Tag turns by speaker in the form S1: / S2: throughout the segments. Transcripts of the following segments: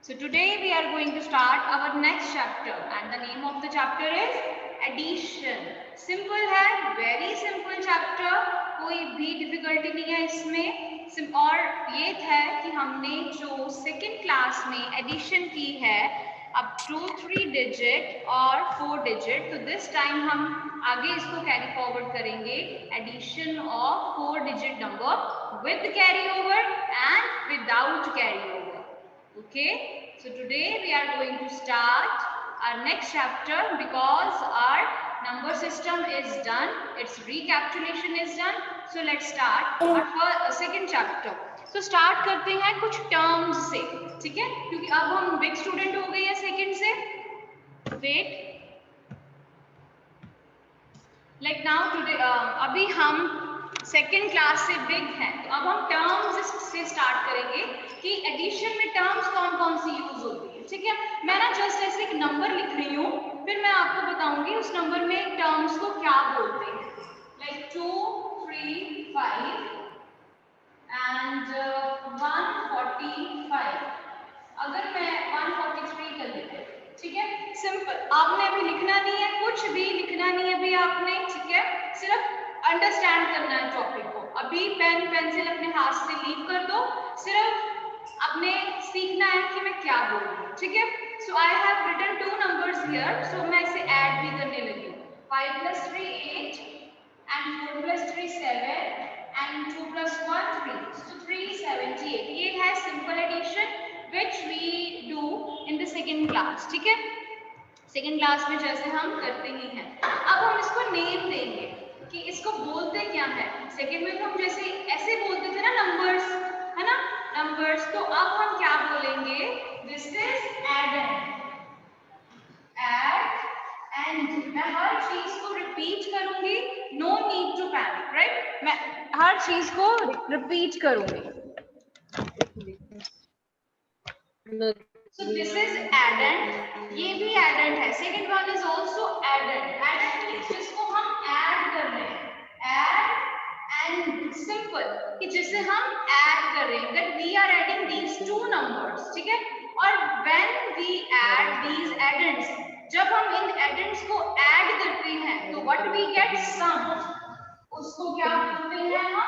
S1: So today we are going to start our next chapter and the name of the chapter is addition. Simple है, very simple chapter, कोई भी difficulty नहीं है इसमें। और ये है कि हमने जो सेकेंड क्लास में एडिशन की है अब 2, 3 डिजिट और 4 डिजिट, तो दिस टाइम हम आगे इसको कैरी फॉरवर्ड करेंगे addition of 4 digit number with carry over and without carry over. Okay, so today we are going to start our next chapter because our number system is done, its recapitulation is done. So let's start our second chapter. So start करते हैं कुछ terms से, ठीक है, क्योंकि अब हम big student हो गए हैं second से. Wait, like now today अभी हम सेकेंड क्लास से बिग है, तो अब हम टर्म्स से स्टार्ट करेंगे कि एडिशन में टर्म्स कौन कौन सी यूज होती है। ठीक है, मैं ना जस्ट ऐसे एक नंबर लिख रही हूँ, फिर मैं आपको बताऊंगी उस नंबर में टर्म्स को क्या बोलते हैं। Like 2, 3, 5 and 145। अगर मैं 143 कर लेते हैं, ठीक है, सिंपल, आपने अभी लिखना नहीं है, कुछ भी लिखना नहीं है अभी आपने, ठीक है, सिर्फ अंडरस्टैंड करना है टॉपिक को। अभी पेन पेंसिल अपने हाथ से लीव कर दो, सिर्फ अपने सीखना है कि मैं क्या बोल रही हूँ। ठीक है, so I have written 2 numbers here, so मैं इसे ऐड भी करने लगी हूँ। 5 + 3 8 एंड 4 + 3 7 एंड 2 + 1 3, so 378। ये है simple addition which we do in the second class। ठीक है, सेकेंड क्लास में जैसे हम करते ही हैं। अब हम इसको नेम देंगे कि इसको बोलते क्या है। सेकेंड में तो हम जैसे ऐसे बोलते थे ना नंबर्स, है ना, नंबर्स, तो अब हम क्या बोलेंगे, दिस इज एडेंड। एंड मैं हर चीज को रिपीट करूंगी, no need to panic, right, मैं हर चीज को रिपीट करूंगी। So this is addend, ये भी addend है, second one is also addend। addend means जिसको हम add कर रहे हैं, add and simple, कि जिसे हम add कर रहे हैं, that we are adding these two numbers, ठीक है। और when we add these addends, जब हम इन addends को add करते हैं तो what we get, sum, उसको क्या बोलते हैं हम,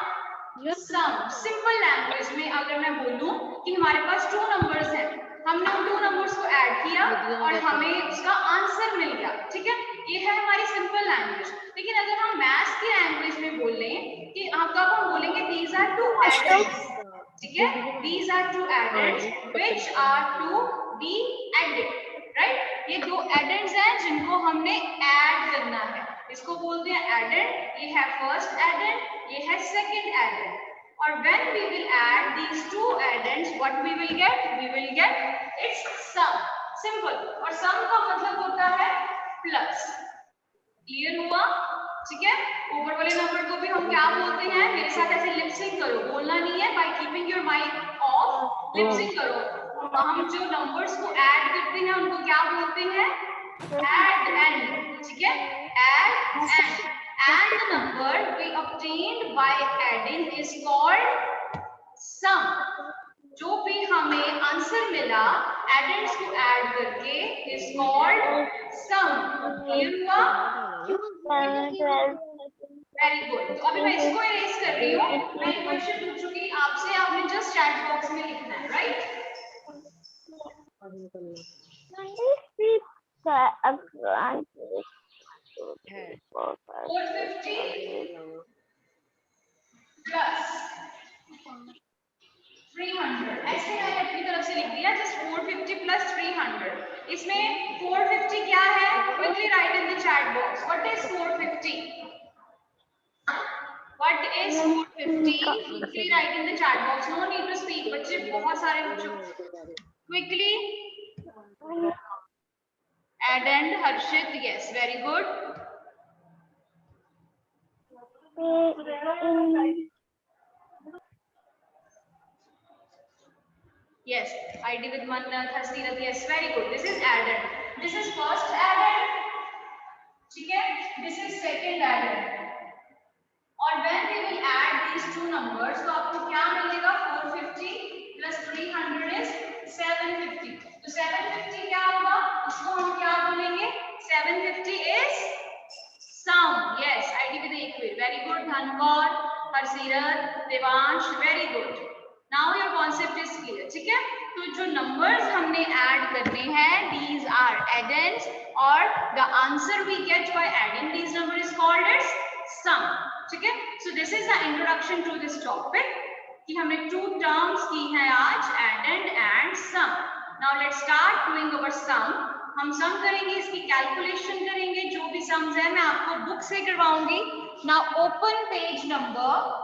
S1: सम। सिंपल लैंग्वेज में अगर मैं बोलूं कि हमारे पास 2 नंबर्स हैं, हमने उन 2 नंबर्स को ऐड किया और हमें उसका आंसर मिल गया, ठीक है, ये है हमारी सिंपल लैंग्वेज। लेकिन अगर हम मैथ्स की लैंग्वेज में बोलें कि तब हम बोलेंगे दीज आर 2 एडेंड्स, ठीक है, these are 2 addends which are to be added, right. ये 2 एडेंड्स हैं जिनको हमने ऐड करना है, इसको बोलते हैं एडेंड। ये है फर्स्ट एडेंड, ये है सेकंड एडेंड। और when we will add these two addends, what we will get? We will get its sum, simple। और sum का मतलब होता है प्लस। क्लियर हुआ, ठीक है। ऊपर वाले नंबर को भी हम क्या बोलते हैं, मेरे साथ ऐसे लिप सिंक करो, बोलना नहीं है, by keeping your mic off lip sync करो। हम जो नंबर्स को ऐड करते हैं उनको क्या बोलते हैं, add and, ठीक है, add and। And the number we obtained by adding is called sum। जो भी हमें आंसर मिला एडेंड्स को ऐड करके is called sum। क्लियर हुआ, वेरी गुड। तो अभी मैं इसको इरेज कर रही हूँ, मैं एक क्वेश्चन पूछ चुकी आपसे, आपने जस्ट चैट बॉक्स में लिखना है, राइट। 450 प्लस 300, ऐसे मैंने अपनी तरफ से लिख दिया, जस्ट 450 प्लस 300। इसमें 450 क्या है, quickly write in the chat box, what is 450, what is 450, quickly write in the chat box, no need to speak. बच्चे बहुत सारे quickly, addend, Harshit, yes, very good. Yes, ID with Mannat, Harsirat, yes, very good. This is added. This is first added, ठीक है, this is second added। और when we will add these two numbers, तो आपको क्या मिलेगा, 450 plus 300 is 750। Very good Dhankaur, Harsirat, Devansh, very good. Now your concept is clear, ठीक है। तो जो नंबर्स हमने ऐड करने हैं, दीज आर एडेंड्स, और the answer we get by adding these number is called as sum, ठीक है। So this is the introduction to this topic कि हमने 2 टर्म्स की हैं आज, addend and sum. Now let's start doing our sum. हम sum करेंगे, इसकी कैलकुलेशन करेंगे, जो भी सम्स है मैं आपको बुक से करवाऊंगी। नाउ ओपन पेज नंबर,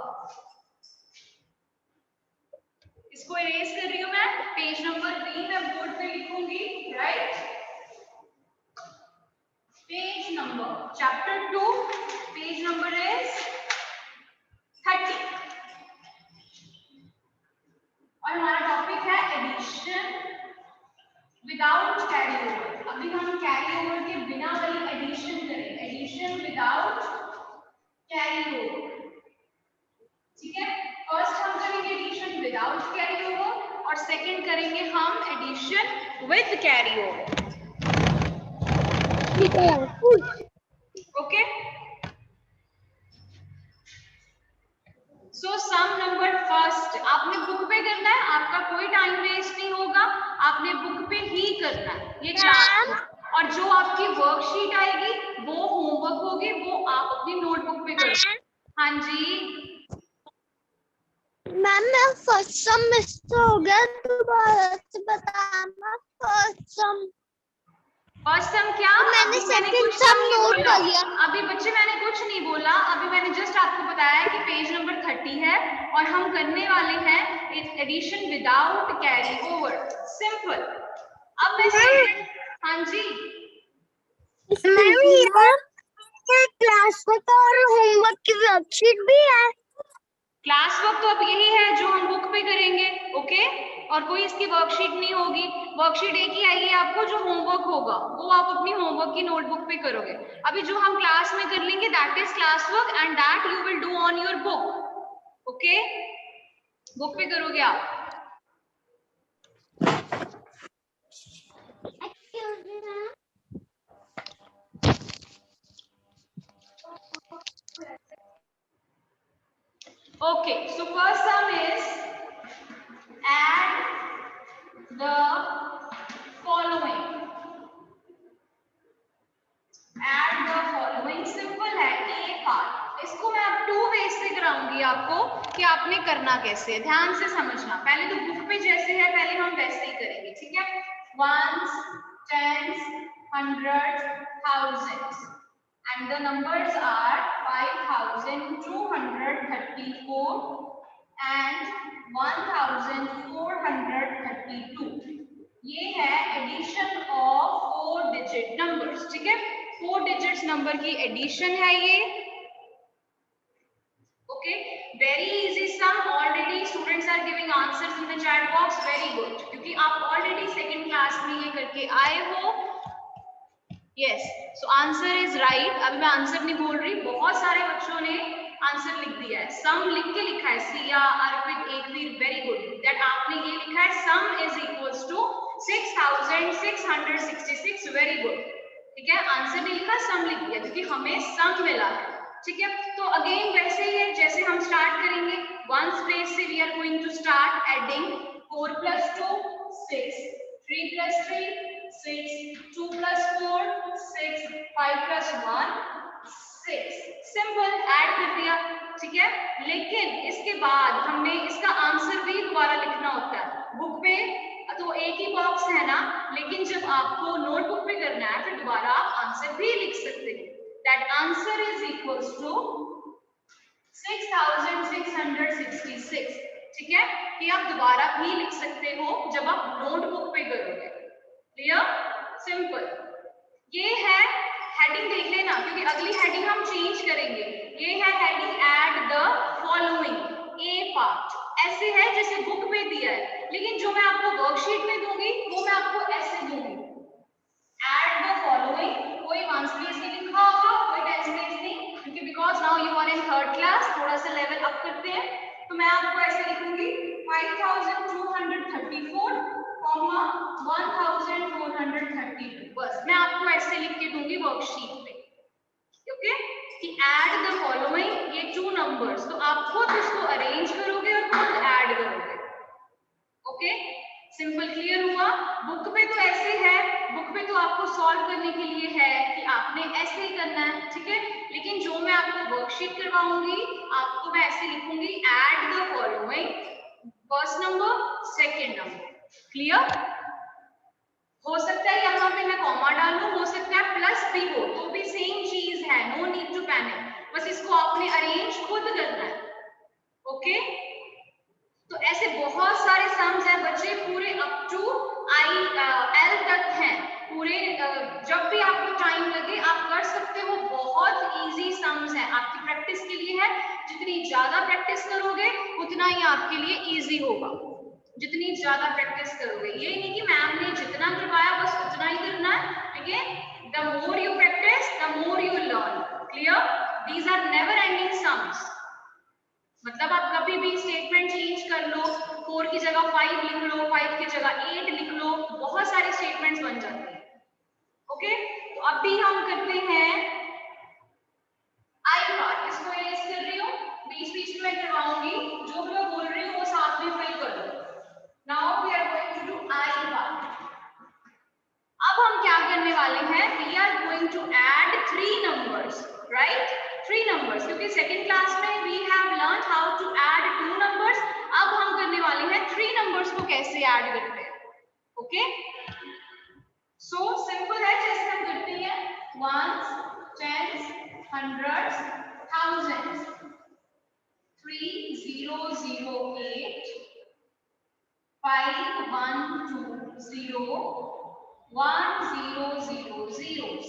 S1: इसको इरेज कर रही हूं मैं, पेज नंबर 3 मैं बोर्ड पे लिखूंगी, right. Page number chapter 2, page number is 30 और हमारा टॉपिक है एडिशन विदाउट कैरी ओवर। अभी हम कैरी ओवर के बिना वाली एडिशन करेंगे, एडिशन विदाउट कैरी ओवर, ठीक है। फर्स्ट हम करेंगे एडिशन विदाउट कैरी ओवर और सेकंड करेंगे हम addition with carry over, okay. So sum number first आपने बुक पे करना है, आपका कोई टाइम वेस्ट नहीं होगा, आपने बुक पे ही करना है ये क्लास। और जो आपकी वर्कशीट आएगी वो होमवर्क होगी, वो आप अपनी नोटबुक पे करोगे। हाँ जी
S2: मैम, मैं फर्स्ट सम मिस हो गया, दोबारा से बताना।
S1: फर्स्ट सम क्या?
S2: मैंने
S1: मैंने
S2: सेकंड
S1: कुछ
S2: सम
S1: नहीं
S2: नोट
S1: बोला
S2: कर लिया।
S1: अभी बच्चे, मैंने कुछ नहीं बोला अभी, मैंने जस्ट आपको बताया कि पेज नंबर 30 है और हम करने वाले हैं addition without carry over, simple. अब मैं सेकंड, हाँ जी
S2: क्लास में तो और होमवर्क की वर्कशीट भी है।
S1: क्लास वर्क तो अब यही है जो हम बुक पे करेंगे, ओके। और कोई इसकी वर्कशीट नहीं होगी, वर्कशीट एक ही आएगी आपको, जो होमवर्क होगा वो आप अपनी होमवर्क की नोटबुक पे करोगे। अभी जो हम क्लास में कर लेंगे that is class work and that you will do on your book, okay. Book पे करोगे आप। Okay, so first some is add the following, add the following, simple है ए पार्ट। इसको मैं अब 2 वेज से कराऊंगी आपको कि आपने करना कैसे है, ध्यान से समझना। पहले तो बुक पे जैसे है पहले हम वैसे ही करेंगे, ठीक है। Ones, tens, hundreds, thousands and the numbers are 5234 and 1432। ये है एडिशन ऑफ 4 डिजिट नंबर्स, ठीक है। 4 डिजिट्स नंबर की एडिशन है ये, okay. Very easy sum, already students are giving answers in the chat box, very good, क्योंकि आप already second class में ये करके आए हो। Yes, so answer is right. अभी मैं आंसर नहीं बोल रही, बहुत सारे बच्चों ने आंसर लिख दिया है, सम लिख के लिखा है। Siya, Arpit, Ekveer, very good that आपने ये लिखा है sum is equals to 6666, very good, ठीक है। आंसर नहीं लिखा, सम लिख दिया क्योंकि हमें सम मिला है, ठीक है। तो अगेन वैसे ही है जैसे हम स्टार्ट करेंगे, वंस प्लेस से we are going to start adding 4 + 2 6, 3 + 3 6, 2 + 4 6, 5 + 1 6, simple add कर दिया, ठीक है। लेकिन इसके बाद हमने इसका आंसर भी दोबारा लिखना होता है। बुक पे तो एक ही बॉक्स है ना, लेकिन जब आपको नोटबुक पे करना है फिर दोबारा आप आंसर भी लिख सकते हैं। That answer is equals to 6666, ठीक है। कि आप दोबारा भी लिख सकते हो जब आप नोटबुक पे करोगे, क्लियर, सिंपल। ये है हेडिंग, देख लेना क्योंकि अगली हेडिंग हम चेंज करेंगे। ये है heading add the following, A part ऐसे है जैसे बुक पे दिया है, लेकिन जो मैं आपको वर्कशीट में दूंगी वो मैं आपको ऐसे दूंगी, ऐड द फॉलोइंग। कोई वंस प्लेस नहीं लिखा होगा, कोई टेंस प्लेस नहीं, क्योंकि because now you are in 3rd class, थोड़ा सा लेवल अप करते हैं। तो मैं आपको ऐसे लिखूंगी 5234, 1432, बस मैं आपको ऐसे लिख के दूंगी वर्कशीट पे, ओके। कि ऐड द फॉलोइंग, ये टू नंबर्स, तो आप खुद इसको अरेंज करोगे और खुद ऐड करोगे। ओके, सिंपल, क्लियर हुआ? बुक पे तो ऐसे है, बुक पे तो आपको सॉल्व करने के लिए है कि आपने ऐसे ही करना है, ठीक है, लेकिन जो मैं आपको वर्कशीट करवाऊंगी आपको मैं ऐसे लिखूंगी, add the following, first number, second number. Clear? हो सकता है यहाँ पे मैं कॉमा डालूं, हो सकता है प्लस भी हो, तो भी सेम चीज है, नो नीड टू पैनिक, बस इसको आपने अरेंज खुद करना है। ओके, तो ऐसे बहुत सारे सम्स हैं बच्चे, पूरे अप टू एल तक हैं पूरे। जब भी आपको टाइम लगे आप कर सकते हो, बहुत इजी सम्स हैं, आपकी प्रैक्टिस के लिए है। जितनी ज्यादा प्रैक्टिस करोगे उतना ही आपके लिए इजी होगा, जितनी ज्यादा प्रैक्टिस करोगे। ये नहीं कि मैम ने जितना करवाया बस उतना ही करना है, लेकिन the more you practice the more you learn. Clear? These are never ending sums, मतलब आप कभी भी स्टेटमेंट चेंज कर लो, 4 की जगह 5 लिख लो, 5 की जगह 8 लिख लो, बहुत सारे स्टेटमेंट्स बन जाते हैं। ओके, तो अभी हम करते हैं आई पार्ट, इसको इरेज कर रही हूँ, बीच बीच में करवाऊंगी, जो भी मैं बोल रही हूँ वो साथ में फिल कर दो। Now we are going to do I part. अब हम क्या करने वाले हैं, we are going to add 3 numbers, right? 3 numbers, क्योंकि सेकंड क्लास में we have learn how to add 2 numbers, अब हम करने वाले हैं 3 नंबर्स को कैसे ऐड करते हैं। ओके, सो सिंपल है, जैसे हम करते हैं ones, tens, hundreds, thousands, 3008 5120 1000।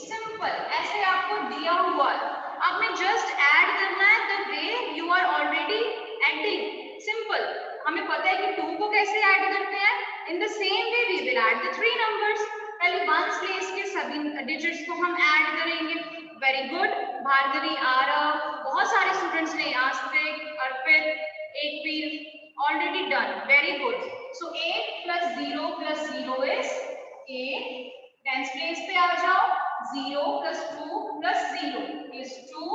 S1: Simple, ऐसे आपको दिया हुआ है, आपने जस्ट ऐड करना है the way you are already adding. Simple, हमें पता है कि 2 को कैसे ऐड करते हैं, in the same way we will add the 3 numbers. पहले वंस प्लेस के सभी डिजिट्स को हम ऐड करेंगे। वेरी गुड भार्गवी, आरव, बहुत सारे स्टूडेंट्स ने, आस्तिक, अर्पित, Ekvira, already done, very good. So 8 plus 0 plus 0 is 8. Tens place पे आ जाओ, 0 plus 2 plus 0 is 2.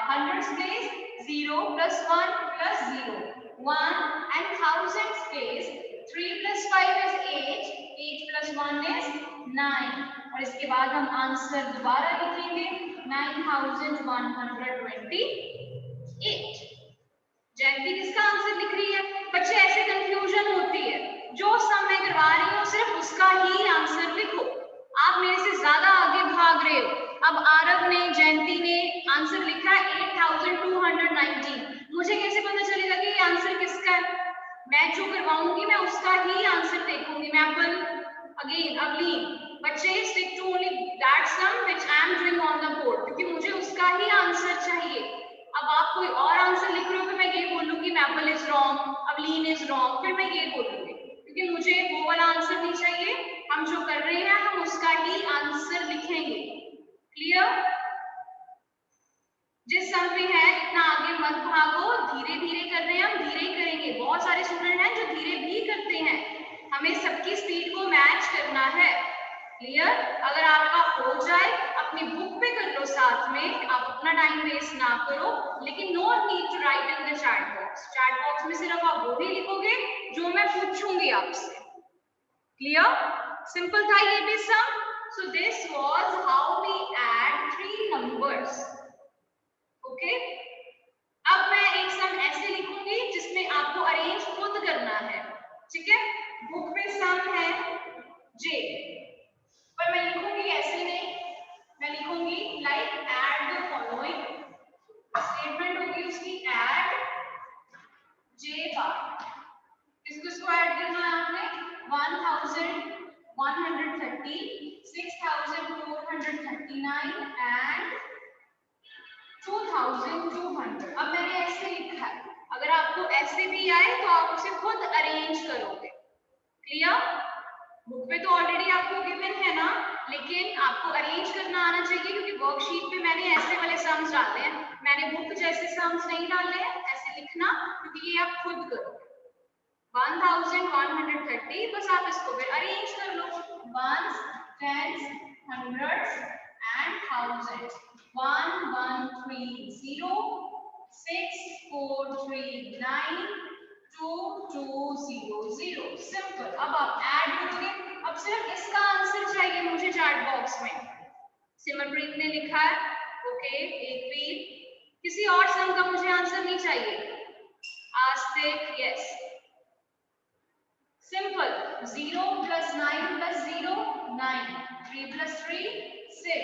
S1: Hundreds place, 0 plus 1 plus 0, 1. And thousands place, 3 plus 5 is 8, 8 plus 1 is 9. और इसके बाद हम आंसर दोबारा लिखेंगे, 9128। जयंती किसका आंसर लिख रही है? बच्चे ऐसे कंफ्यूजन होती है, जो सम मैं करवा रही हूँ सिर्फ उसका ही आंसर लिखो। आप मेरे से ज्यादा आगे भाग रहे हो। अब आरव ने, जयंती ने आंसर लिखा है 8219, मुझे कैसे पता चलेगा कि ये आंसर किसका है? मैं जो करवाऊंगी मैं उसका ही आंसर देखूंगी। मैं अपन अगेन अगली बच्चे stick to only that sum which I am doing on the board, क्योंकि मुझे उसका ही आंसर चाहिए। अब आप कोई और आंसर लिख रहे हो, फिर मैं ये बोलूंगी मैपल is wrong, Avleen is wrong, फिर मैं ये बोलूंगी, क्योंकि मुझे वो वाला आंसर नहीं चाहिए। हम जो कर रहे हैं हम उसका ही आंसर लिखेंगे। क्लियर? जिस सम पे है इतना आगे मत भागो, धीरे धीरे कर रहे हैं हम, धीरे ही करेंगे। बहुत सारे स्टूडेंट हैं जो धीरे भी करते हैं, हमें सबकी स्पीड को मैच करना है। क्लियर? अगर आपका हो जाए अपनी बुक पे कर लो साथ में, आप अपना टाइम वेस्ट ना करो, लेकिन no need to write in the chat box. Chat box में सिर्फ आप वो ही लिखोगे जो मैं पूछूंगी आपसे। क्लियर? सिंपल था ये भी sum. So this was how we add 3 numbers. Okay, अब मैं एक सम ऐसे लिखूंगी जिसमें आपको अरेंज खुद करना है। ठीक है, बुक पे सम है जे, पर मैं लिखूंगी ऐसे नहीं, मैं लिखूंगी like add the following, statement होगी उसकी ऐड जे बार। किसको ऐड करना है आपने? 1130, 6439 एंड 2200। अब मैंने ऐसे लिखा है, अगर आपको ऐसे भी आए तो आप उसे खुद अरेंज करोगे। क्लियर? बुक पे तो ऑलरेडी आपको गिवन है ना, लेकिन आपको अरेंज करना आना चाहिए, क्योंकि वर्कशीट पे मैंने ऐसे वाले सम्स डाले हैं, मैंने बुक जैसे सम्स नहीं डाले हैं। ऐसे लिखना, क्योंकि ये आप खुद करोगे। 1130, बस आप इसको फिर अरेंज कर लो, ones, tens, hundreds and thousands. 1130, 64392200 simple. अब आप ऐड करोगे, अब सिर्फ इसका आंसर चाहिए मुझे चैट बॉक्स में। सिमरप्रीत ने लिखा है, ओके। एक भी किसी और सम का मुझे आंसर नहीं चाहिए। आस्तिक, yes, simple. 0 + 9 + 0 9, 3 + 3 6,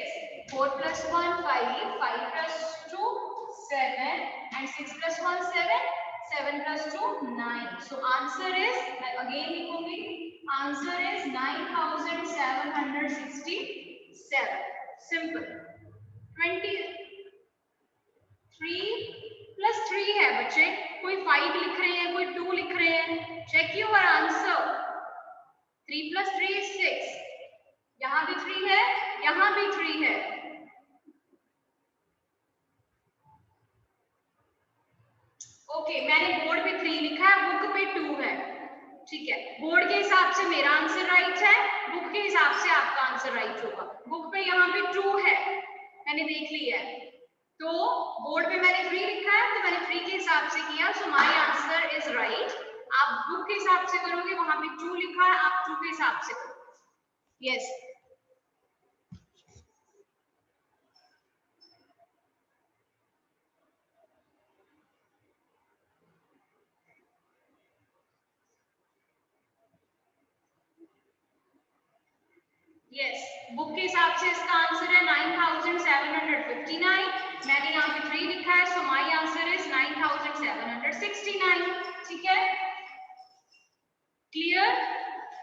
S1: 4 + 1 5, 5 + 2 7, and 6 + 1 7, 7 + 2 9. So answer is, again लिखूंगी, answer is 9767. Simple. 23 + 3 है बच्चे, कोई 5 लिख रहे हैं, कोई 2 लिख रहे हैं। Check your answer. 3 + 3 is 6, यहां भी 3 है, यहां भी 3 है। ओके, मैंने बोर्ड पे 3 लिखा है, बुक पे 2 है, ठीक है। बोर्ड के हिसाब से मेरा आंसर राइट है, बुक के हिसाब से आपका आंसर राइट होगा। बुक पे यहाँ पे 2 है, मैंने देख लिया है, तो बोर्ड पे मैंने 3 लिखा है, तो मैंने 3 के हिसाब से किया, so my answer is right. आप बुक के हिसाब से करोगे, वहां पे 2 लिखा है, आप 2 के हिसाब से करो। यस, यस, बुक के हिसाब से इसका आंसर है 9759। मैंने यहाँ पे 3 लिखा है, सो माय आंसर इज 9769। ठीक है, क्लियर?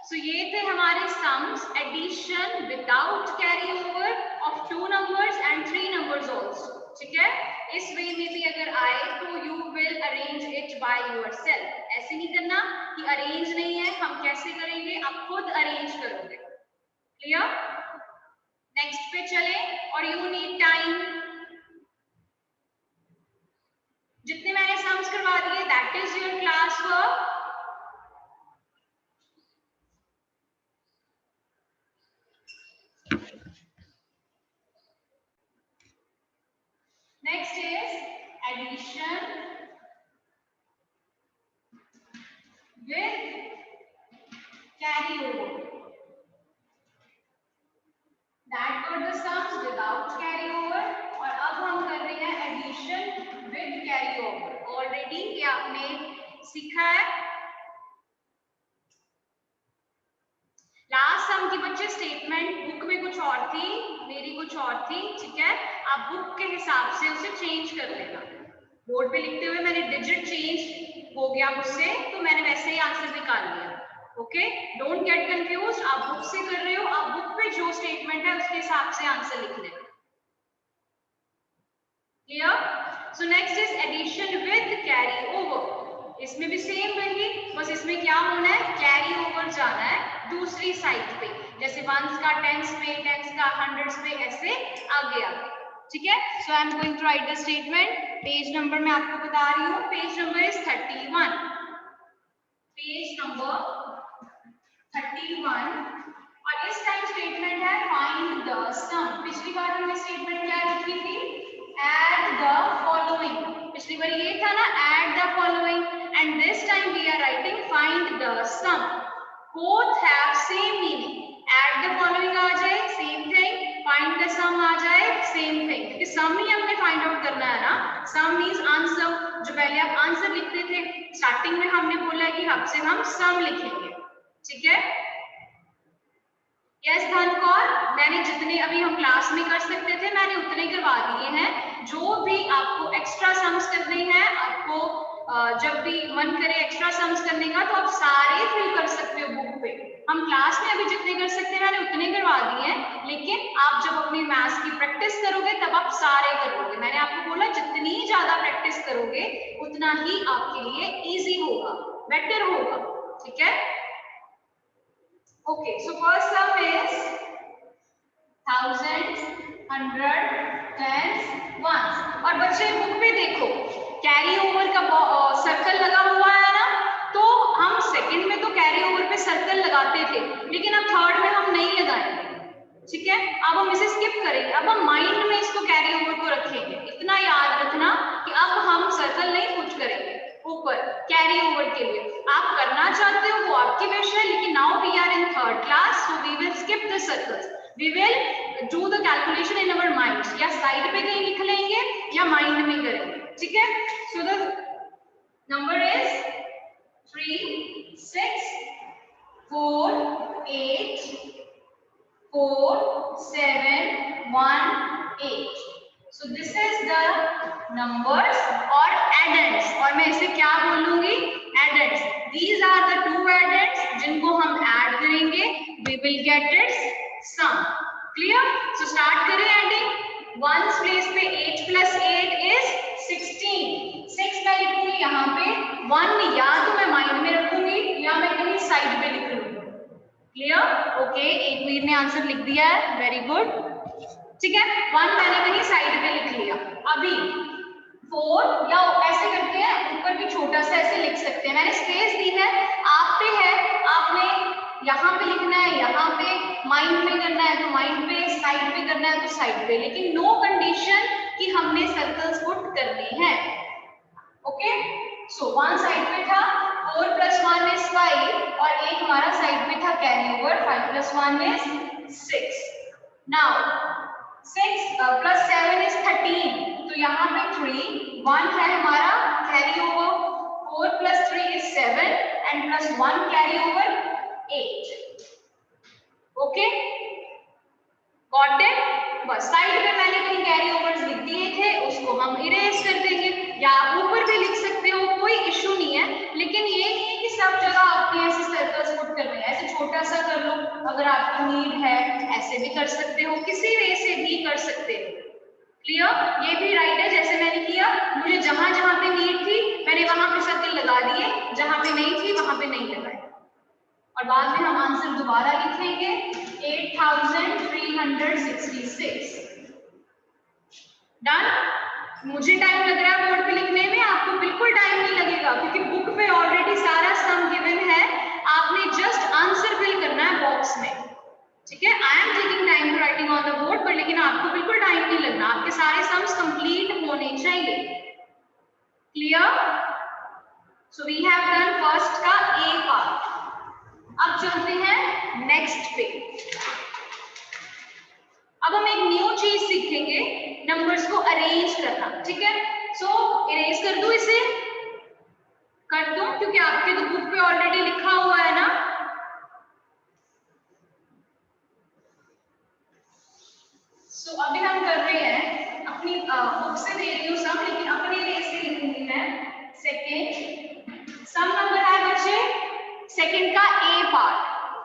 S1: सो ये थे हमारे sums, addition without carry over of 2 numbers and 3 numbers also. ठीक है, इस वे में भी अगर आए तो you will arrange it by yourself. ऐसे नहीं करना कि अरेंज नहीं है, हम कैसे करेंगे, आप खुद अरेंज करोगे। क्लियर? नेक्स्ट पे चले, और यू नीड टाइम। जितने मैंने सम्स करवा दिए, that is your class work. Next is addition with carry over. That were the sums without carry over, और अब हम कर रहे हैं addition with carry over. Already ये आपने सीखा है। लास्ट सम की बच्चे स्टेटमेंट बुक में कुछ और थी, मेरी कुछ और थी, ठीक है। आप बुक के हिसाब से उसे चेंज कर लेना। बोर्ड पे लिखते हुए मैंने डिजिट चेंज हो गया मुझसे, तो मैंने वैसे ही आंसर निकाल लिया। Okay, don't get confuse. आप बुक से कर रहे हो, आप बुक पे जो स्टेटमेंट है उसके हिसाब से आंसर लिख लेना। Clear? So next is addition with carry over. इसमें भी सेम वही, बस इसमें क्या होना है, कैरी ओवर जाना है दूसरी साइड पे, जैसे वंस का टेंस पे, टेंस का हंड्रेड्स पे, ऐसे आगे आगे। ठीक है, so I am going to write the statement. Page number मैं आपको बता रही हूँ, page number is 31। Page number 31, और इस टाइम स्टेटमेंट है फाइंड द सम। पिछली बार हमने स्टेटमेंट क्या लिखी थी, ऐड द फॉलोइंग। पिछली बार ये था ना, add the following, and this time we are writing find the sum. Both have same meaning. Add the following आ जाए same thing, find the sum आ जाए सेम थिंग, क्योंकि सम ही हमने फाइंड आउट करना है ना। सम मींस आंसर। जो पहले आप आंसर लिखते थे, स्टार्टिंग में हमने बोला कि अब से हम सम लिखेंगे। ठीक है, यस धनकौर, मैंने जितने अभी हम क्लास में कर सकते थे मैंने उतने करवा दिए हैं। जो भी आपको एक्स्ट्रा सम्स करने हैं, आपको जब भी मन करे एक्स्ट्रा सम्स करने का, तो आप सारे फिल कर सकते हो बुक पे। हम क्लास में अभी जितने कर सकते हैं मैंने उतने करवा दिए हैं, लेकिन आप जब अपनी मैथ्स की प्रैक्टिस करोगे तब आप सारे करोगे। मैंने आपको बोला जितनी ज्यादा प्रैक्टिस करोगे उतना ही आपके लिए इजी होगा, बेटर होगा। ठीक है, okay, so first sum is thousands, hundred, tens, ones। और बच्चे बुक पे देखो कैरी ओवर का सर्कल लगा हुआ है ना, तो हम सेकंड में तो कैरी ओवर पे सर्कल लगाते थे, लेकिन अब थर्ड में हम नहीं लगाएंगे। ठीक है, अब हम इसे स्किप करेंगे। अब हम माइंड में इसको कैरी ओवर को रखेंगे। इतना याद रखना कि अब हम पुट करेंगे ऊपर कैरी ओवर के लिए। आप करना चाहते हो वो आपकी विश है, लेकिन now we are in third class, so we will skip the circles. We will do the calculation in our mind, या साइड पे कहीं लिख लेंगे या माइंड में करेंगे, ठीक है। So the number is 3, 6, 4, 8, 4, 7, 1, 8. So this is the numbers और addends, और मैं इसे क्या बोलूंगी, addends. These are the two addends जिनको हम add करेंगे, we will get its sum. Clear? So start करें adding. Ones place पे 8 plus 8 is 16. 6 मैं लिखूंगी यहाँ पे, 1 या तो मैं माइंड में रखूंगी या मैं कहीं साइड पे लिख लूंगी। क्लियर? ओके, एक वीर ने आंसर लिख दिया है, वेरी गुड, ठीक है। 1 मैंने कहीं साइड पे लिख लिया। अभी 4 या ऐसे करते हैं, ऊपर भी छोटा सा ऐसे लिख सकते हैं, मैंने स्पेस दी है, आप पे है, आपने यहाँ पे लिखना है, यहाँ पे माइंड में करना है तो माइंड पे, साइड पे करना है तो साइड पे, लेकिन नो कंडीशन कि हमने सर्कल्स पुट करने हैं। ओके, सो 1 साइड पे था, 4 plus 1 is 5, और एक हमारा साइड पे था carry over, 5 plus 1 is 6. Now 6 plus 7 is 13, तो यहाँ पे 3, 1 है हमारा carry over, 4 plus 3 is 7 and plus 1 carry over 8. Okay, got it? बस साइड पे मैंने कहीं कैरी ओवर्स लिख दिए थे, उसको हम इरेज कर देंगे, या आप ऊपर भी लिख सकते हो, कोई इशू नहीं है, लेकिन ये नहीं है कि सब जगह आपके ऐसे सर्कल्स पुट करने हैं। ऐसे छोटा सा कर लो, अगर आपको नीड है ऐसे भी कर सकते हो, किसी वे से भी कर सकते हो। क्लियर? ये भी राइट है, जैसे मैंने किया, मुझे जहां जहां पे नीड थी मैंने वहां पे सर्कल लगा दिए, जहां पे नहीं थी वहां पे नहीं लगाए, और बाद में हम आंसर दोबारा लिखेंगे 8366। डन? मुझे टाइम लग रहा है बोर्ड पे लिखने में, आपको बिल्कुल टाइम नहीं लगेगा, क्योंकि बुक पे ऑलरेडी सारा सम गिवन है, आपने जस्ट आंसर फिल करना है बॉक्स में, ठीक है। I am taking time to writing on the board, पर लेकिन आपको बिल्कुल टाइम नहीं लगना, आपके सारे सम्स कंप्लीट होने चाहिए। Clear? So we have done first का ए पार्ट। अब चलते हैं नेक्स्ट पे। अब हम एक न्यू चीज सीखेंगे, नंबर्स को अरेंज करना, ठीक है। सो इरेज कर दूं, इसे कर दूं, क्योंकि आपके तो बुक पे ऑलरेडी लिखा हुआ है ना। सो अभी हम कर रहे हैं, अपनी बुक से दे रही हूँ सम, लेकिन अपने इरेज से लिखूंगी मैं। सेकेंड सम नंबर है बच्चे, सेकेंड का ए पार्ट,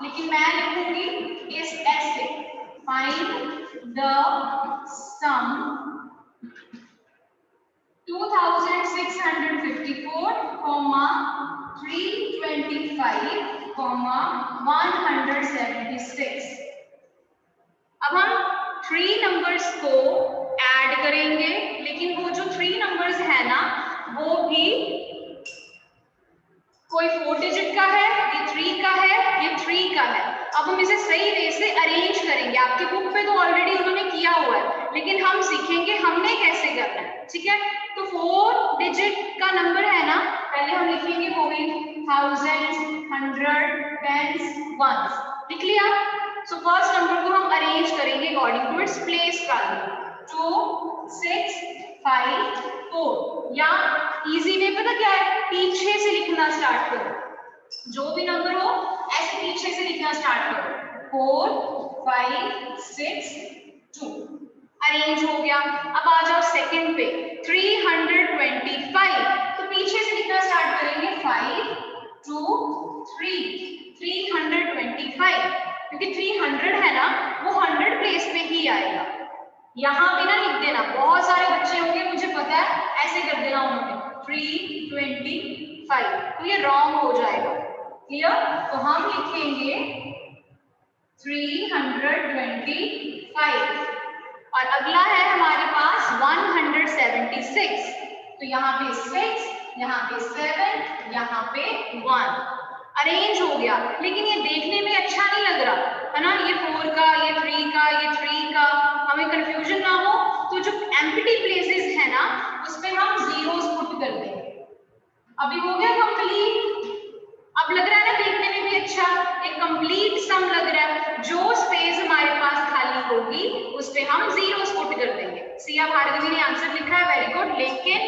S1: लेकिन मैं लिखूंगी इस ऐसे, फाइंड द सम 2654, 325, 176। अब हम 3 नंबर्स को ऐड करेंगे, लेकिन वो जो 3 नंबर्स है ना, वो भी कोई 4 डिजिट का है, ये 3 का है, ये 3 का है। अब हम इसे सही वे से अरेंज करेंगे, आपकी बुक पे तो ऑलरेडी उन्होंने किया हुआ है, लेकिन हम सीखेंगे हमने कैसे करना है, ठीक है। तो 4 डिजिट का नंबर है ना, पहले हम लिखेंगे वो भी 1000, 100, टेंस, वंस, लिख लिया। सो फर्स्ट नंबर को हम अरेंज करेंगे according to its place value, 2, 6, 5, 4, या इजी वे पता क्या है, पीछे से लिखना स्टार्ट करो, जो भी नंबर हो ऐसे पीछे से लिखना स्टार्ट करो, 4, 5, 6, 2, अरेंज हो गया। अब आ जाओ सेकंड पे, 325, तो पीछे से लिखना स्टार्ट करेंगे, 5, 2, 3, 325, क्योंकि 300 है ना, वो 100 प्लेस पे ही आएगा, यहाँ पे ना लिख देना। बहुत सारे बच्चे होंगे, मुझे पता है, ऐसे कर देना उन्होंने 325, तो ये रॉन्ग हो जाएगा। क्लियर? तो हम लिखेंगे 325, और अगला है हमारे पास 176, तो यहाँ पे 6, यहाँ पे 7, यहाँ पे 1, अरेंज हो गया। लेकिन ये देखने में अच्छा नहीं लग रहा है ना, ये 4 का, ये 3 का, ये 3 का, हमें कंफ्यूजन ना हो, तो जो एम्प्टी प्लेसेस है ना, उसमें हम जीरोस पुट कर देंगे, अभी हो गया कंप्लीट। अब लग रहा है ना देखने में भी अच्छा, एक कंप्लीट सम लग रहा है। जो स्पेस हमारे पास खाली होगी उस पे हम जीरोस पुट कर देंगे। सिया भार्गवी ने आंसर लिखा है, वेरी गुड। लेकिन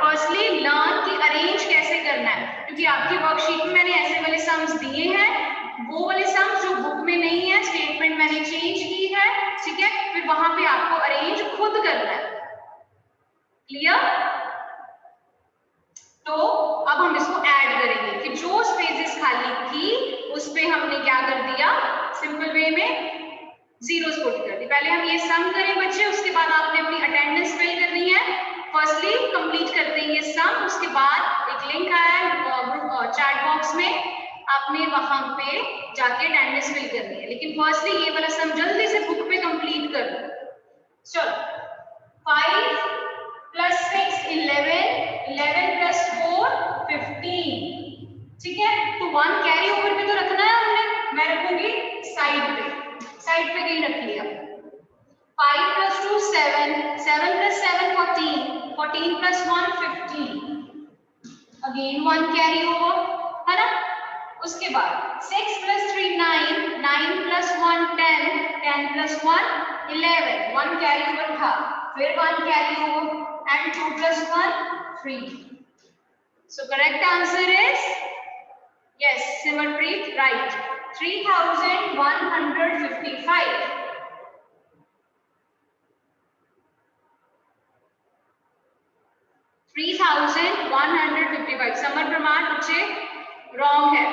S1: फर्स्टली लर्न कि अरेंज कैसे करना है, क्योंकि आपकी वर्कशीट में मैंने ऐसे वाले सम्स दिए हैं, वो वाले सम्स जो बुक में नहीं है, स्टेटमेंट मैंने चेंज की है, ठीक है। फिर वहां पे आपको अरेंज खुद करना है। क्लियर? तो अब हम इसको ऐड करेंगे कि जो स्पेसेस खाली थी उस पे हमने क्या कर दिया, सिंपल वे में जीरोस पुट कर दी। पहले हम ये सम करें बच्चे, उसके बाद आपने अपनी अटेंडेंस फिल करनी है। फर्स्टली कंप्लीट करते हैं ये सम, उसके बाद एक लिंक आया है चैट बॉक्स में, आपने वहां पे जाके अटेंडेंस फिल करनी है। लेकिन फर्स्टली ये वाला सम जल्दी से बुक पे कंप्लीट कर दो। चलो 5 plus 6 11, 11 plus 4 15, ठीक है। तो 1 कैरी ओवर पे तो रखना है हमने, मैं रखूंगी साइड पे कहीं रख लिया। 5 plus 2 7, 7 plus 7 14, 14 plus 1 15, again 1 carry over, है ना। उसके बाद 6 plus 3 9, 9 plus 1 10, 10 plus 1 11, 1 carry over था, फिर 1 carry over, and 2 plus 1 3. So correct answer is yes, Simarpreet, right, 3155. 3155। समर प्रमाण बच्चे रॉन्ग है।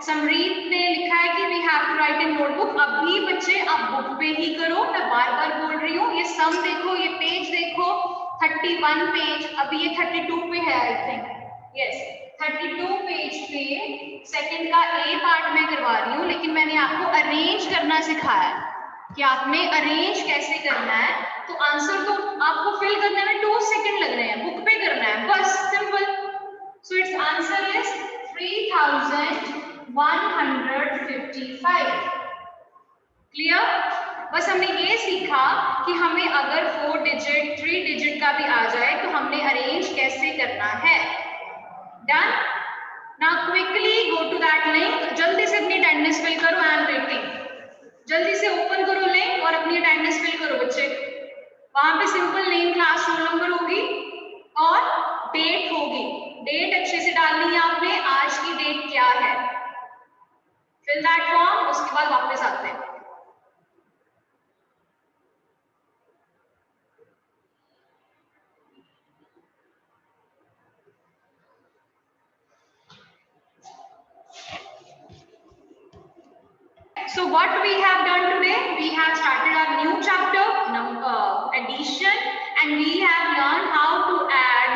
S1: समरीत ने लिखा है कि we have to write in notebook. अभी बच्चे आप बुक पे ही करो, मैं बार-बार बोल रही हूँ। ये सम देखो, ये पेज देखो, 31 पेज, अभी ये 32 पे है आई थिंक, यस 32 पेज पे सेकंड का ए पार्ट मैं करवा रही हूँ, लेकिन मैंने आपको अरेंज करना सिखाया है कि आपने अरेंज कैसे करना है। तो आंसर तो आपको फिल करने में 2 सेकंड लग रहे हैं, बुक पे करना है बस, simple. So it's answer is 3155। Clear? बस हमने ये सीखा कि हमें अगर 4 डिजिट 3 डिजिट का भी आ जाए तो हमने अरेंज कैसे करना है। Done? Now quickly go to that link, जल्दी से अपनी अटेंडेंस फिल करो। I am waiting. जल्दी से ओपन करो लिंक और अपनी अटेंडेंस फिल करो बच्चे। वहां पे simple name, class, roll number होगी और डेट होगी। डेट अच्छे से डालनी है आपने, आज की डेट क्या है। फिल दैट फॉर्म, उसके बाद वापस आते हैं। So what we have done today, we have started our new chapter, addition, and we have learned how to add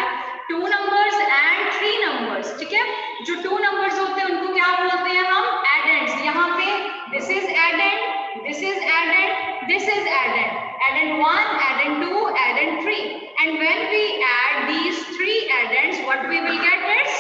S1: 2 numbers and 3 numbers, ठीक है। जो 2 numbers होते हैं उनको क्या बोलते हैं हम, addends। यहाँ पे this is addend, this is addend, this is addend, addend 1, addend 2, addend 3, and when we add these 3 addends, what we will get is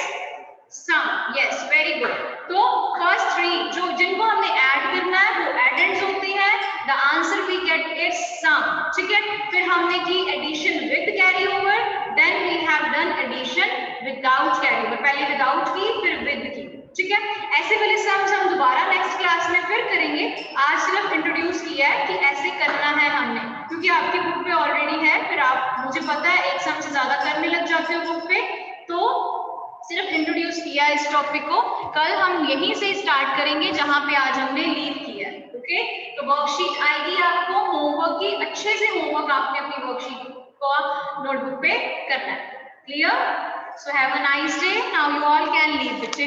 S1: sum। yes, very good। तो फर्स्ट 3 जो जिनको हमने ऐड करना है वो एडेंड्स होते हैं, the answer we get is sum, ठीक है। फिर हमने की addition with carry over, then we have done addition without carry over. पहले विदाउट की फिर विद की, ठीक है। ऐसे वाले सम्स हम दोबारा नेक्स्ट क्लास में फिर करेंगे। आज सिर्फ इंट्रोड्यूस किया है कि ऐसे करना है हमने, क्योंकि आपकी बुक पे ऑलरेडी है। फिर आप, मुझे पता है एक सम से ज्यादा करने लग जाते हो बुक पे, तो सिर्फ इंट्रोड्यूस किया इस टॉपिक को। कल हम यहीं से स्टार्ट करेंगे जहां पे आज हमने लीव किया है, ओके। तो वर्कशीट आएगी आपको, होमवर्क की अच्छे से होमवर्क आपने अपनी वर्कशीट को नोटबुक पे करना है। Clear? So have a nice day. Now you all can leave बच्चे।